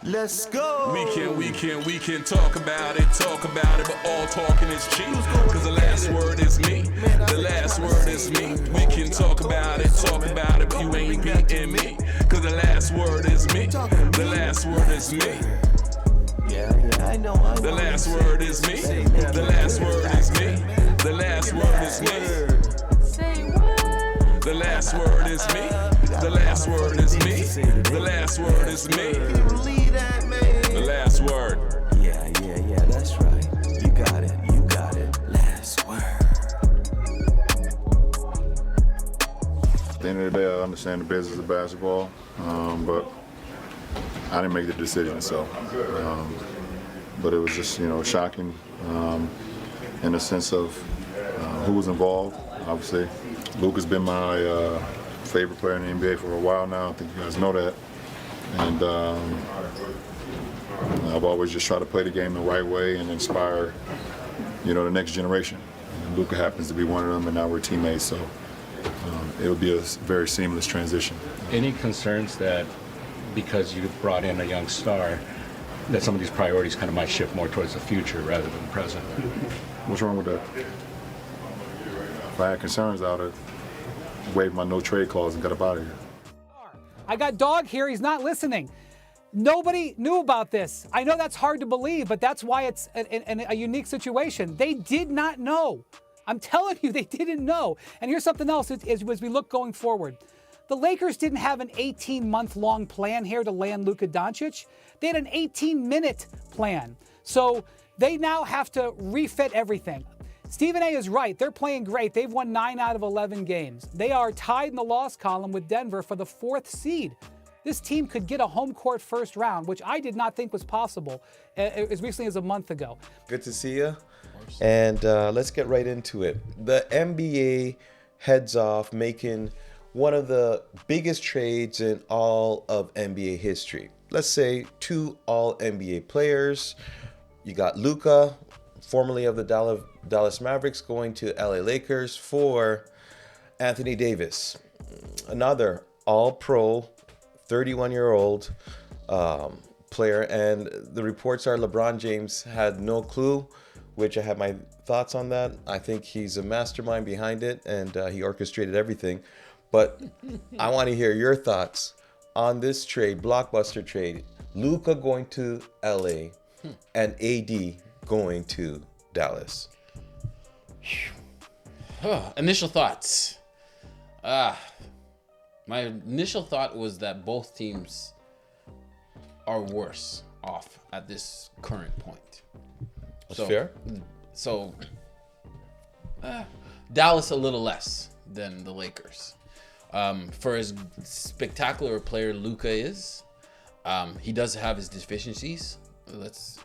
Let's go. We can talk about it, but all talking is cheap. Cause the last word is me. The last word is me. We can talk about it, but you ain't beating me. Cause the last word is me. The last word is me. Yeah, I know. The last word is me. The last word is me. The last word is me. Say what? The last word is me. The last word is me. The last word is me. Believe that, man. The last word. Yeah, that's right. You got it. Last word. At the end of the day, I understand the business of basketball, but I didn't make the decision. So, but it was just shocking in the sense of who was involved. Obviously, Luka's been my favorite player in the NBA for a while now. I think you guys know that, and I've always just tried to play the game the right way and inspire, the next generation. And Luka happens to be one of them, and now we're teammates. So it'll be a very seamless transition. Any concerns that because you brought in a young star, that some of these priorities kind of might shift more towards the future rather than the present? What's wrong with that? If I had concerns, I would have waived my no trade clause and got up out of here. I got Dog here. He's not listening. Nobody knew about this. I know that's hard to believe, but that's why it's a unique situation. They did not know. I'm telling you, they didn't know. And here's something else as we look going forward. The Lakers didn't have an 18-month-long plan here to land Luka Doncic. They had an 18-minute plan. So they now have to refit everything. Stephen A. is right. They're playing great. They've won 9 out of 11 games. They are tied in the loss column with Denver for the 4th seed. This team could get a home court first round, which I did not think was possible as recently as a month ago. Good to see you. And let's get right into it. The NBA heads off making one of the biggest trades in all of NBA history. Let's say 2 all-NBA players. You got Luka, formerly of the Dallas Mavericks, going to LA Lakers for Anthony Davis. Another all-pro, 31-year-old player. And the reports are LeBron James had no clue, which I have my thoughts on that. I think he's a mastermind behind it, and he orchestrated everything. But I want to hear your thoughts on this trade, blockbuster trade. Luka going to LA and AD going to Dallas. Initial thoughts. My initial thought was that both teams are worse off at this current point. That's fair. So, Dallas a little less than the Lakers. For as spectacular a player Luka is, he does have his deficiencies. Let's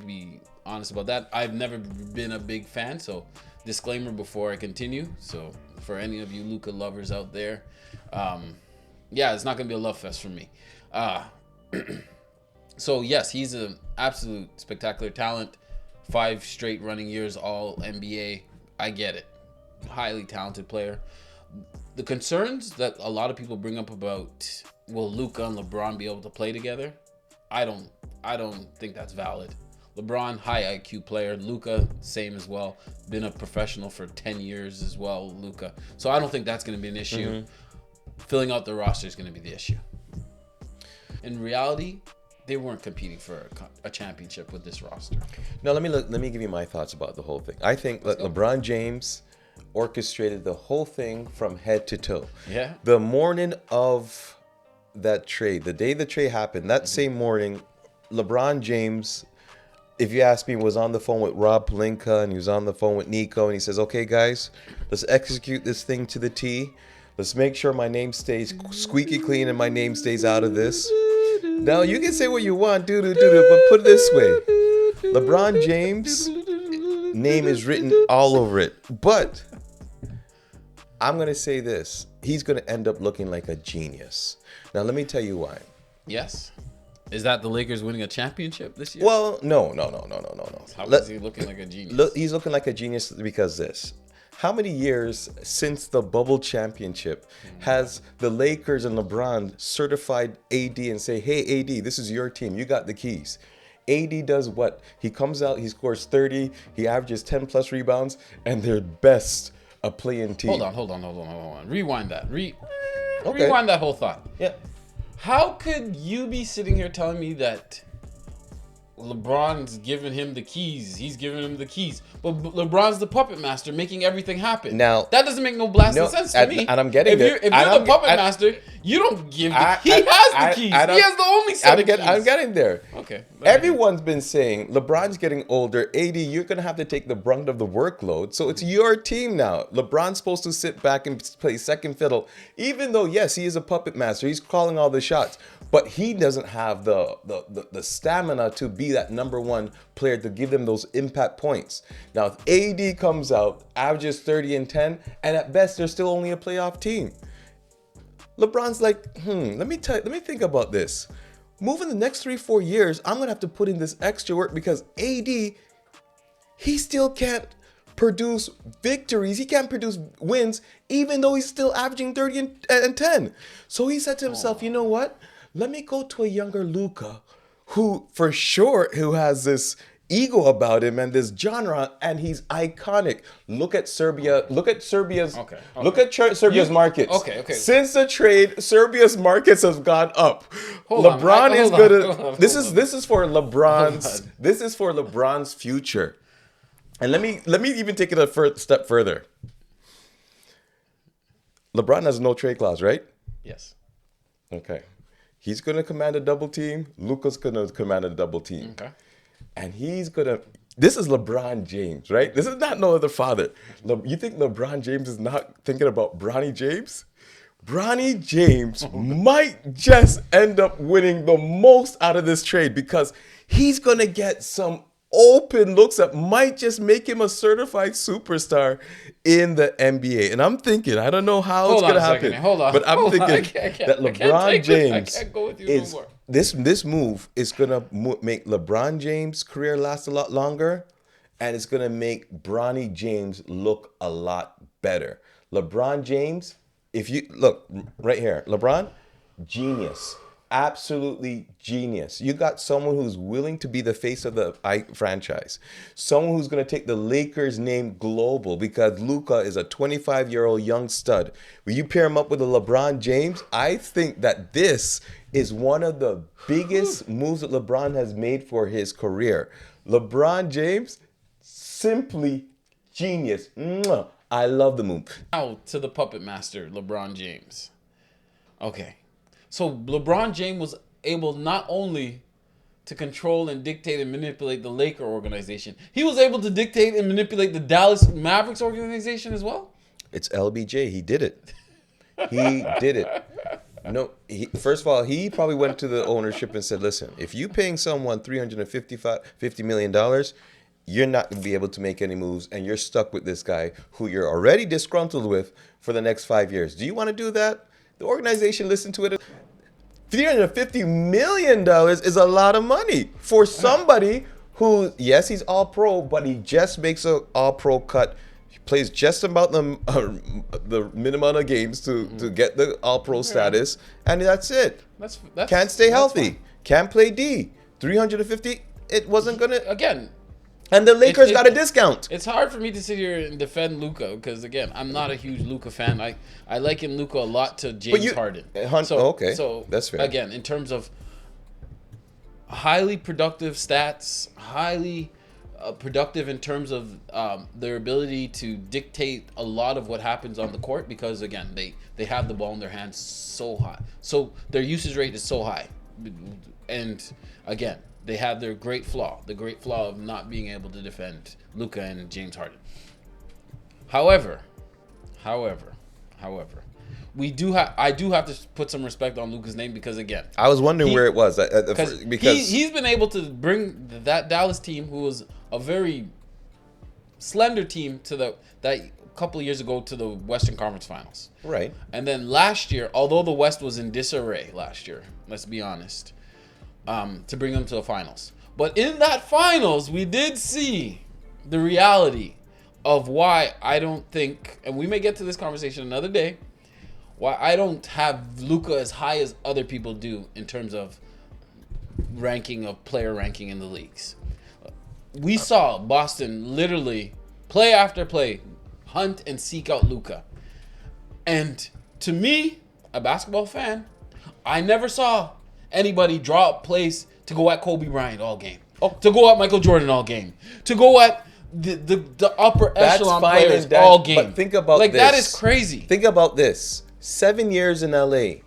be honest about that. I've never been a big fan, so disclaimer before I continue. So for any of you Luka lovers out there, it's not gonna be a love fest for me. So yes, he's an absolute spectacular talent. 5 straight running years all NBA. I get it. Highly talented player. The concerns that a lot of people bring up about will Luka and LeBron be able to play together? I don't think that's valid. LeBron, high IQ player. Luka, same as well. Been a professional for 10 years as well, Luka. So I don't think that's going to be an issue. Filling out the roster is going to be the issue. In reality, they weren't competing for a championship with this roster. Now let me give you my thoughts about the whole thing. I think that LeBron James orchestrated the whole thing from head to toe. Yeah. The morning of that trade, the day the trade happened, that same morning, LeBron James, if you ask me, was on the phone with Rob Pelinka and he was on the phone with Nico, and he says, "Okay, guys, let's execute this thing to the T. Let's make sure my name stays squeaky clean and my name stays out of this." Now, you can say what you want, but put it this way. LeBron James' name is written all over it. But I'm going to say this. He's going to end up looking like a genius. Now, let me tell you why. Yes. Is that the Lakers winning a championship this year? Well, no. How is he looking like a genius? He's looking like a genius because How many years since the bubble championship has the Lakers and LeBron certified AD and say, hey, AD, this is your team. You got the keys. AD does what? He comes out, he scores 30, he averages 10 plus rebounds, and they're best a play-in team. Hold on. Rewind that. Okay. Rewind that whole thought. Yeah. How could you be sitting here telling me that LeBron's giving him the keys? He's giving him the keys, but LeBron's the puppet master, making everything happen. Now that doesn't make no blasting sense to me. And I'm getting there. If you're the puppet master, you don't give. He has the keys. He has the only set of keys. I'm getting there. Okay. Everyone's been saying LeBron's getting older. AD, you're gonna have to take the brunt of the workload. So it's your team now. LeBron's supposed to sit back and play second fiddle, even though yes, he is a puppet master. He's calling all the shots, but he doesn't have the stamina to be that number one player to give them those impact points. Now, if AD comes out, averages 30 and 10, and at best they're still only a playoff team. LeBron's like, let me think about this. Moving the next 3-4 years, I'm gonna have to put in this extra work because AD, he still can't produce victories. He can't produce wins, even though he's still averaging 30 and 10. So he said to himself, you know what? Let me go to a younger Luka, who for sure who has this ego about him and this genre, and he's iconic. Look at Serbia. Look at Serbia's. Look at Serbia's markets. Okay. Since the trade, Serbia's markets have gone up. LeBron is gonna. This is for LeBron's. This is for LeBron's future. And let me even take it a step further. LeBron has no trade clause, right? Yes. Okay. He's gonna command a double team. Luka's gonna command a double team. Okay. And he's gonna. This is LeBron James, right? This is not no other father. You think LeBron James is not thinking about Bronny James? Bronny James might just end up winning the most out of this trade because he's gonna get some open looks that might just make him a certified superstar in the NBA. And I'm thinking, I don't know how it's gonna happen. But I'm thinking that LeBron James is this move is gonna make LeBron James' career last a lot longer, and it's gonna make Bronny James look a lot better. LeBron James, if you look right here, LeBron, genius. Absolutely genius. You got someone who's willing to be the face of the franchise. Someone who's going to take the Lakers name global because Luka is a 25-year-old young stud. When you pair him up with a LeBron James, I think that this is one of the biggest moves that LeBron has made for his career. LeBron James, simply genius. I love the move. Now to the puppet master, LeBron James. Okay. So LeBron James was able not only to control and dictate and manipulate the Laker organization, he was able to dictate and manipulate the Dallas Mavericks organization as well. It's LBJ. He did it. He did it. No, first of all, he probably went to the ownership and said, listen, if you're paying someone $350 million, you're not going to be able to make any moves, and you're stuck with this guy who you're already disgruntled with for the next 5 years. Do you want to do that? The organization listened to it. $350 million is a lot of money for somebody who, yes, he's all pro, but he just makes an all pro cut. He plays just about the minimum of games to get the all pro status, and that's it. That's can't stay healthy. Can't play D. 350. It wasn't gonna again. And the Lakers got a discount. It's hard for me to sit here and defend Luka because, again, I'm not a huge Luka fan. I liken Luka a lot to James Harden. So that's fair. Again, in terms of highly productive stats, highly productive in terms of their ability to dictate a lot of what happens on the court because, again, they have the ball in their hands so high. So their usage rate is so high. And, again, they have their great flaw, the great flaw of not being able to defend Luka and James Harden. However, I do have to put some respect on Luka's name because, again, I was wondering where it was because he's been able to bring that Dallas team, who was a very slender team, to that couple of years ago to the Western Conference Finals. Right. And then last year, although the West was in disarray last year, let's be honest. To bring them to the finals. But in that finals, we did see the reality of why I don't think, and we may get to this conversation another day, why I don't have Luka as high as other people do in terms of player ranking in the leagues. We saw Boston literally play after play hunt and seek out Luka. And to me, a basketball fan, I never saw anybody draw up plays to go at Kobe Bryant all game. To go at Michael Jordan all game. To go at the upper echelon players all game. But think about this. That is crazy. Think about this. 7 years in LA,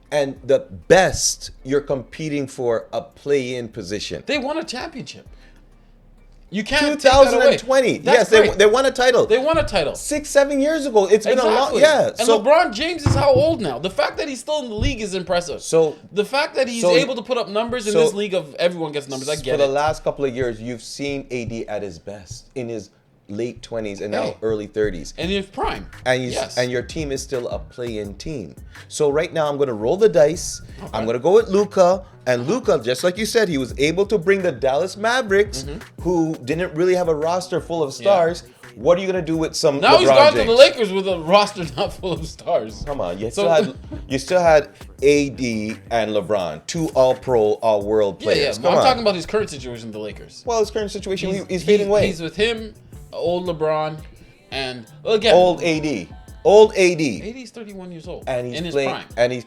and the best you're competing for a play-in position. They won a championship. You can't 2020. Yes, they won a title. They won a title 6-7 years ago. It's been a long, And LeBron James is how old now? The fact that he's still in the league is impressive. So the fact that he's able to put up numbers in this league of everyone gets numbers, I get it. For the last couple of years, you've seen AD at his best in his late 20s and now early 30s. And in his prime. And your team is still a play-in team. So right now I'm going to roll the dice. Okay. I'm going to go with Luka. And Luka, just like you said, he was able to bring the Dallas Mavericks, who didn't really have a roster full of stars. What are you going to do with some Now LeBron he's gone James? to the Lakers with a roster not full of stars. Come on. You still had AD and LeBron, two all-pro, all-world players. I'm talking about his current situation with the Lakers. Well, his current situation, he's fading away. He's with him, old LeBron, and again, old AD. Old AD. AD's 31 years old. And he's in his playing, prime. And he's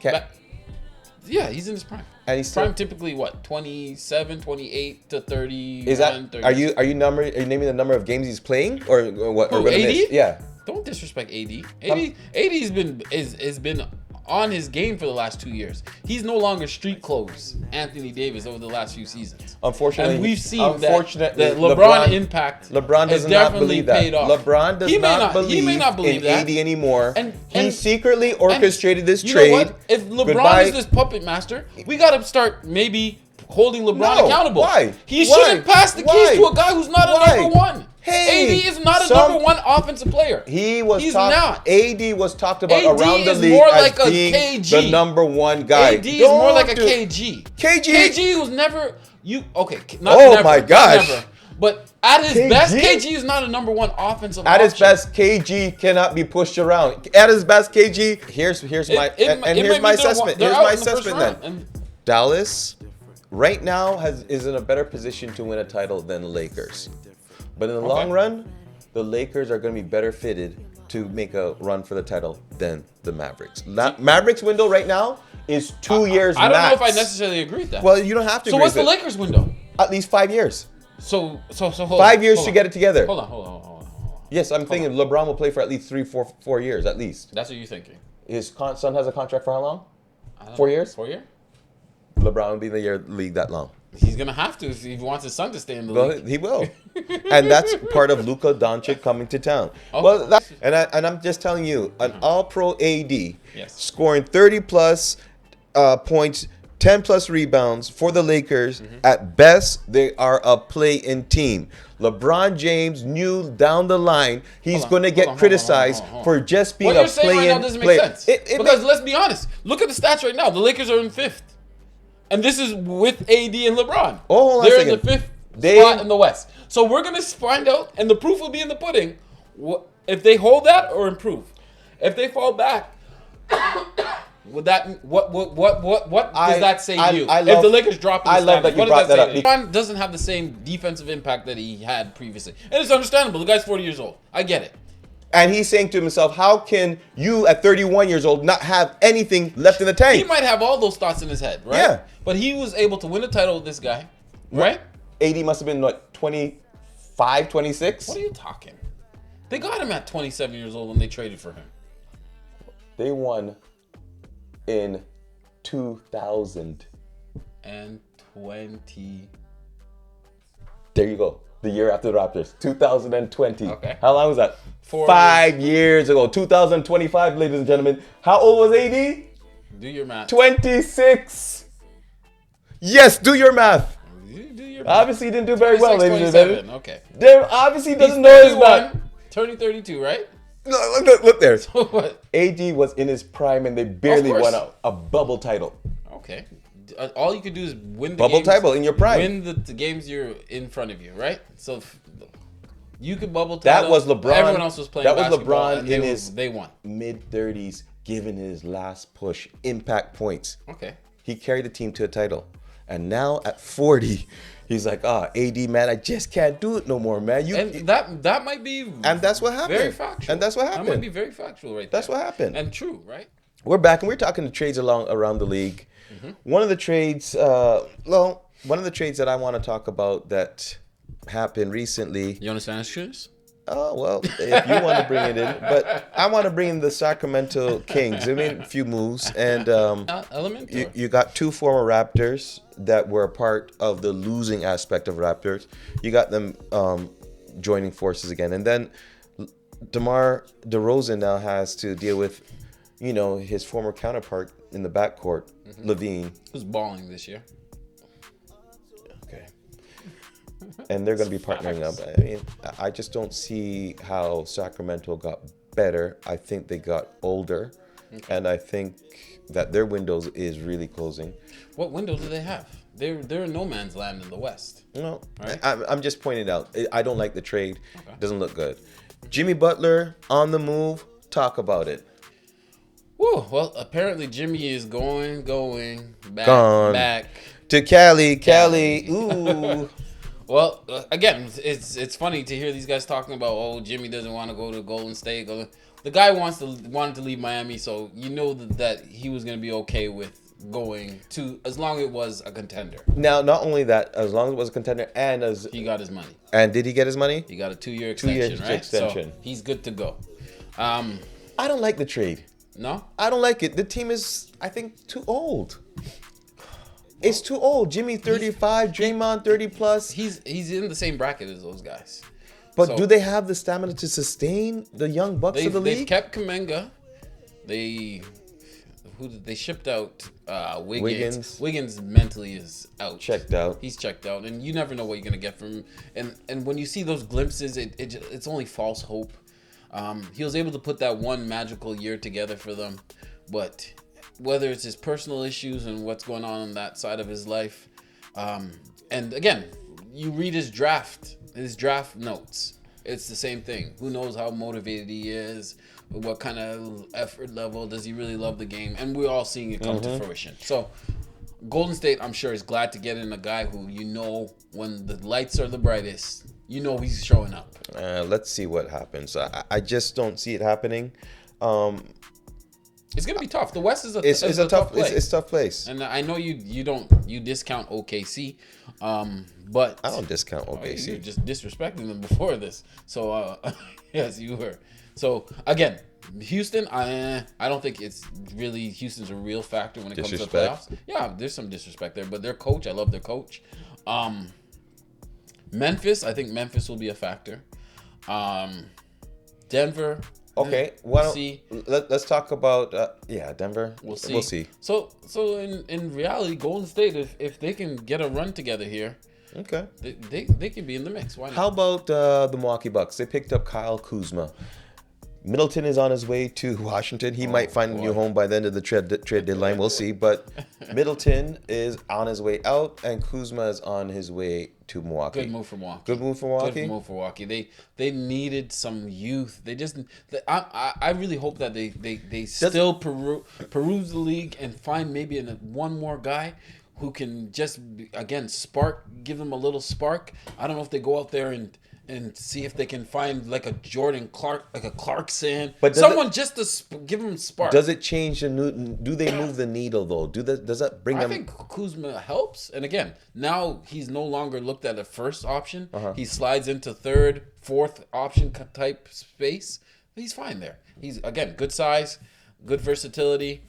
he's in his prime. And he's prime typically what? 27, 28 to 30. Is that 30. are you naming the number of games he's playing or what? Who, or AD? miss? Yeah. Don't disrespect AD. AD's been on his game for the last 2 years. He's no longer street clothes Anthony Davis over the last few seasons. Unfortunately, and we've seen that LeBron LeBron impact. LeBron does not believe that. Paid off. LeBron does not believe in AD anymore. And he secretly orchestrated this you trade. know what? If LeBron is this puppet master, we got to start maybe holding LeBron accountable. Why? He shouldn't pass the keys to a guy who's not a number one. Hey, AD is not a number one offensive player. He's not. AD was talked about AD around the is league more as like a being KG. the number one guy. AD is more like a KG. KG was never my gosh. Never, but at his best, KG is not a number one offensive At option. his best, KG cannot be pushed around. At his best, KG. Here's my assessment. Here's my assessment then. Dallas, right now is in a better position to win a title than the Lakers. But in the long run, the Lakers are going to be better fitted to make a run for the title than the Mavericks. Mavericks window right now is 2 years I don't max. know if I necessarily agree with that. Well, you don't have to agree what's with the Lakers window? At least 5 years. So hold 5 years to get it together. Hold on. Yes, I'm thinking LeBron will play for at least 4 years at least. That's what you're thinking. His son has a contract for how long? 4 years? 4 years? LeBron will be in the league that long. He's going to have to if he wants his son to stay in the league. He will. And that's part of Luka Doncic coming to town. Well, I'm just telling you, an all-pro AD scoring 30-plus points, 10-plus rebounds for the Lakers. At best, they are a play-in team. LeBron James knew down the line he's going to get criticized for just being a play-in player. What you're saying right now doesn't make sense. Because let's be honest. Look at the stats right now. The Lakers are in 5th. And this is with AD and LeBron. Oh, hold on They're a second. in the 5th spot in the West. So we're going to find out, and the proof will be in the pudding, if they hold that or improve. If they fall back, what does that say to you? If the Lakers drop in the standings, what does that say to you? LeBron doesn't have the same defensive impact that he had previously. And it's understandable. The guy's 40 years old. I get it. And he's saying to himself, how can you at 31 years old not have anything left in the tank? He might have all those thoughts in his head, right? Yeah. But he was able to win a title with this guy, right? AD must have been, 25, 26? What are you talking? They got him at 27 years old when they traded for him. They won in 2020. There you go. The year after the Raptors, 2020. Okay. How long was that? 5 years ago. 2025, ladies and gentlemen. How old was AD? Do your math. 26. Yes, do your math. Do your math. Obviously, he didn't do very well, ladies and 27. gentlemen. Okay. There obviously doesn't know his math. Turning 32, right? No, look there. So what? AD was in his prime and they barely won a bubble title. Okay. All you could do is win the bubble games, title in your prime. Win the games you're in front of you, right? So You could bubble That title. was LeBron. Everyone else was playing That was basketball, LeBron and in they his won. mid-30s, giving his last push, impact points. Okay. He carried the team to a title. And now at 40, he's like, AD, man, I just can't do it no more, man. And that might be And that's what happened. very factual. And that's what happened. That might be very factual right there. That's what happened. And true, right? We're back and we're talking the trades around the league. One of the trades, one of the trades that I want to talk about that happened recently. You want to Spanish shoes? Oh, well, if you want to bring it in. But I want to bring in the Sacramento Kings. They made a few moves. And you got two former Raptors that were a part of the losing aspect of Raptors. You got them joining forces again. And then DeMar DeRozan now has to deal with, his former counterpart in the backcourt, Levine. Who's balling this year? Okay. And they're going to be partnering up. I mean, I just don't see how Sacramento got better. I think they got older. Okay. And I think that their windows is really closing. What window do they have? They're in no man's land in the West. No, right? I'm just pointing out. I don't like the trade. Okay. It doesn't look good. Jimmy Butler on the move. Talk about it. Woo, well, apparently Jimmy is going back to Cali. Ooh. Well, again, it's funny to hear these guys talking about, Jimmy doesn't want to go to Golden State. The guy wanted to leave Miami, so you know that he was going to be okay with going to, as long as it was a contender. Now, not only that, as long as it was a contender, and as he got his money. And did he get his money? He got a 2-year extension, right? Extension. So he's good to go. I don't like the trade. No? I don't like it. The team is, I think, too old. It's too old. Jimmy 35, Draymond 30 plus. He's in the same bracket as those guys. But do they have the stamina to sustain the young bucks of the league? They've kept Kuminga. They shipped out Wiggins. Wiggins mentally is out. Checked out. He's checked out, and you never know what you're gonna get from him. And when you see those glimpses, it's only false hope. He was able to put that one magical year together for them, but whether it's his personal issues and what's going on that side of his life, and again, you read his draft notes. It's the same thing. Who knows how motivated he is? What kind of effort level does he really love the game? And we're all seeing it come to fruition. So Golden State, I'm sure, is glad to get in a guy who, when the lights are the brightest, he's showing up. Let's see what happens. I just don't see it happening. It's gonna be tough. The West is a tough place. It's a tough place. And I know you discount OKC, but I don't discount OKC. You were just disrespecting them before this. So yes, you were. So again, Houston, I don't think Houston's a real factor when it comes to the playoffs. Yeah, there's some disrespect there, but their coach, I love their coach. Memphis, I think Memphis will be a factor. Denver. Okay, let's talk about Denver. We'll see. So in reality, Golden State, if they can get a run together here, okay, they can be in the mix. Why not? How about the Milwaukee Bucks? They picked up Kyle Kuzma. Middleton is on his way to Washington. He might find a new home by the end of the trade deadline. We'll see. But Middleton is on his way out, and Kuzma is on his way to Milwaukee. Good move for Milwaukee. Good move for Milwaukee. They needed some youth. I really hope that they still peruse the league and find maybe one more guy who can just, again, give them a little spark. I don't know if they go out there and see if they can find like a Jordan Clark, like a Clarkson, but someone just to give them spark. Does it change do they move the needle though? Does that bring them? I think Kuzma helps, and again, now he's no longer looked at a first option. He slides into third, fourth option type space. He's fine there. He's, again, good size, good versatility.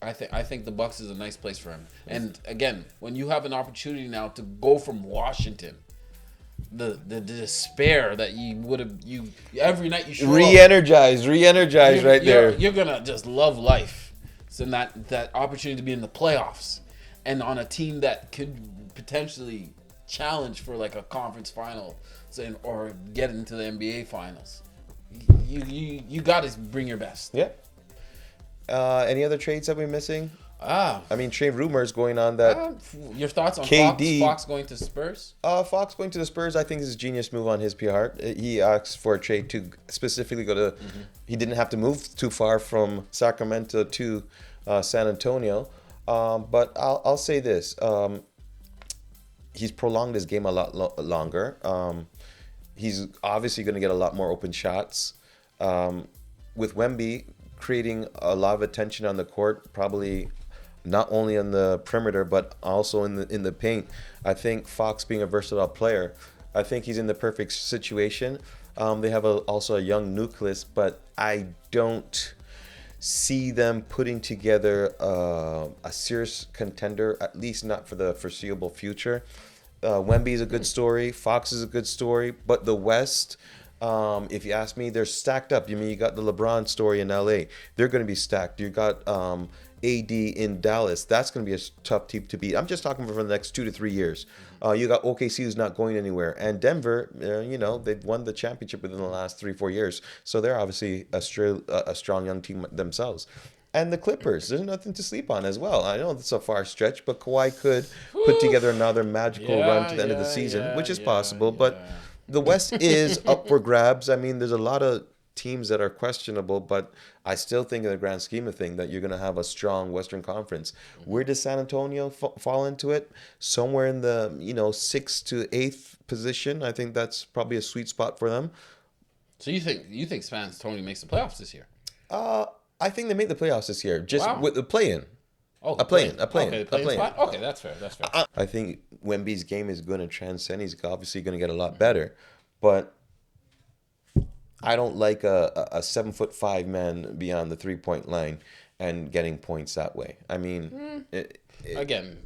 I think the Bucks is a nice place for him. And again, when you have an opportunity now to go from Washington, the despair that you every night you show re-energize right there. You're gonna just love life. So that opportunity to be in the playoffs and on a team that could potentially challenge for like a conference final or get into the NBA finals. You got to bring your best. Yeah. Any other trades that we're missing? I mean, trade rumors going on that Your thoughts on KD Fox going to Spurs? Fox going to the Spurs, I think, is a genius move on his part. He asked for a trade to specifically go to. He didn't have to move too far from Sacramento to San Antonio. But I'll say this: he's prolonged his game a lot longer. He's obviously going to get a lot more open shots. With Wemby creating a lot of attention on the court, probably not only on the perimeter but also in the paint. I think Fox, being a versatile player, I think he's in the perfect situation. They have also a young nucleus, but I don't see them putting together a serious contender, at least not for the foreseeable future. Wemby is a good story. Fox is a good story. But the West, if you ask me, they're stacked up. You got the LeBron story in LA. They're going to be stacked. You got AD in Dallas. That's going to be a tough team to beat. I'm just talking for the next 2 to 3 years. You got OKC, who's not going anywhere. And Denver, they've won the championship within the last 3-4 years. So they're obviously a strong young team themselves. And the Clippers, there's nothing to sleep on as well. I know it's a far stretch, but Kawhi could put together another magical run to the end of the season, which is possible. But the West is up for grabs. I mean, there's a lot of teams that are questionable, but I still think in the grand scheme of things that you're going to have a strong Western Conference. Where does San Antonio fall into it? Somewhere in the 6th to 8th position. I think that's probably a sweet spot for them. So you think San Antonio makes the playoffs this year? I think they make the playoffs this year, just with the play-in. Oh, a play-in. Okay, spot? Okay, that's fair. I think Wemby's game is going to transcend. He's obviously going to get a lot better, but I don't like a 7'5" man beyond the 3-point line and getting points that way. I mean, Again,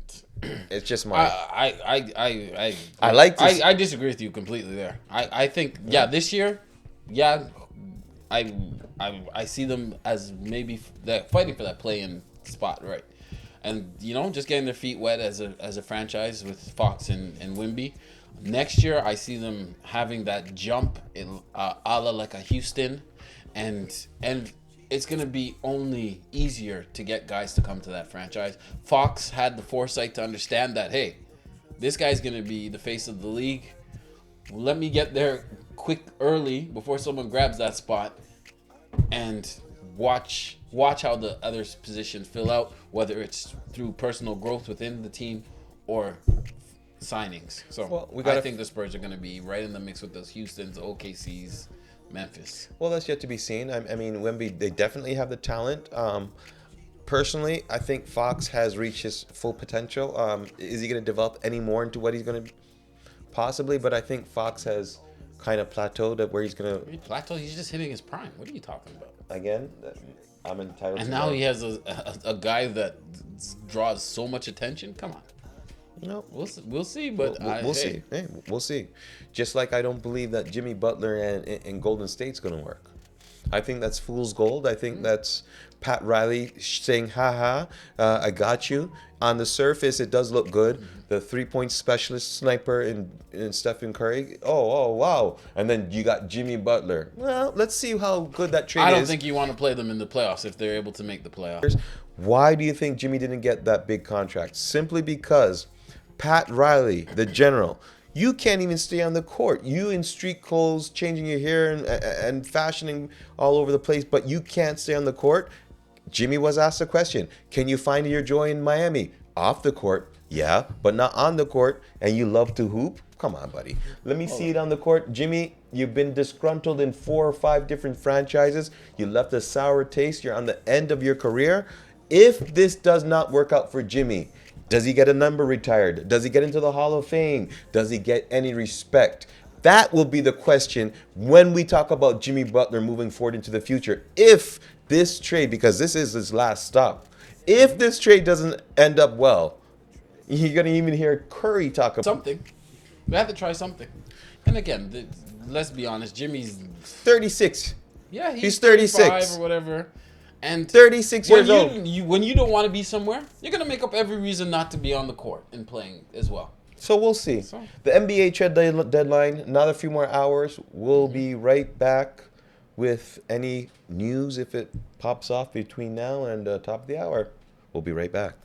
it's just my. I like this. I disagree with you completely there. I think this year, I see them as maybe fighting for that play-in spot, right? And just getting their feet wet as a franchise with Fox and Wemby. Next year, I see them having that jump in a la like a Houston, and it's gonna be only easier to get guys to come to that franchise. Fox had the foresight to understand that, hey, this guy's gonna be the face of the league. Let me get there quick, early, before someone grabs that spot, and watch how the other positions fill out, whether it's through personal growth within the team or signings. So I think the Spurs are going to be right in the mix with those Houstons, OKCs, Memphis. Well, that's yet to be seen. I mean, Wemby, they definitely have the talent. Personally, I think Fox has reached his full potential. Is he going to develop any more into what he's going to possibly? But I think Fox has kind of plateaued at where he's going to. Plateau? He's just hitting his prime. What are you talking about? Again, I'm entitled. And now he has a guy that draws so much attention. Come on. No, we'll see, but we'll see. Hey, we'll see. Just like I don't believe that Jimmy Butler and Golden State's going to work. I think that's fool's gold. I think that's Pat Riley saying, "Ha ha, I got you." On the surface, it does look good. The 3-point specialist sniper in Stephen Curry. Oh, wow! And then you got Jimmy Butler. Well, let's see how good that trade is. I don't think you want to play them in the playoffs if they're able to make the playoffs. Why do you think Jimmy didn't get that big contract? Simply because Pat Riley, the general, you can't even stay on the court. You in street clothes, changing your hair and fashioning all over the place, but you can't stay on the court. Jimmy was asked a question. Can you find your joy in Miami? Off the court, yeah, but not on the court. And you love to hoop? Come on, buddy. Let me see it on the court. Jimmy, you've been disgruntled in 4 or 5 different franchises. You left a sour taste. You're on the end of your career. If this does not work out for Jimmy, does he get a number retired? Does he get into the Hall of Fame? Does he get any respect? That will be the question when we talk about Jimmy Butler moving forward into the future. If this trade, because this is his last stop, if this trade doesn't end up well, you're going to even hear Curry talk about something. We have to try something. And again, let's be honest, Jimmy's 36. Yeah, he's 36 or whatever. And 36 years old. When you don't want to be somewhere, you're going to make up every reason not to be on the court and playing as well. So we'll see. The NBA trade deadline, another few more hours. We'll be right back with any news if it pops off between now and top of the hour. We'll be right back.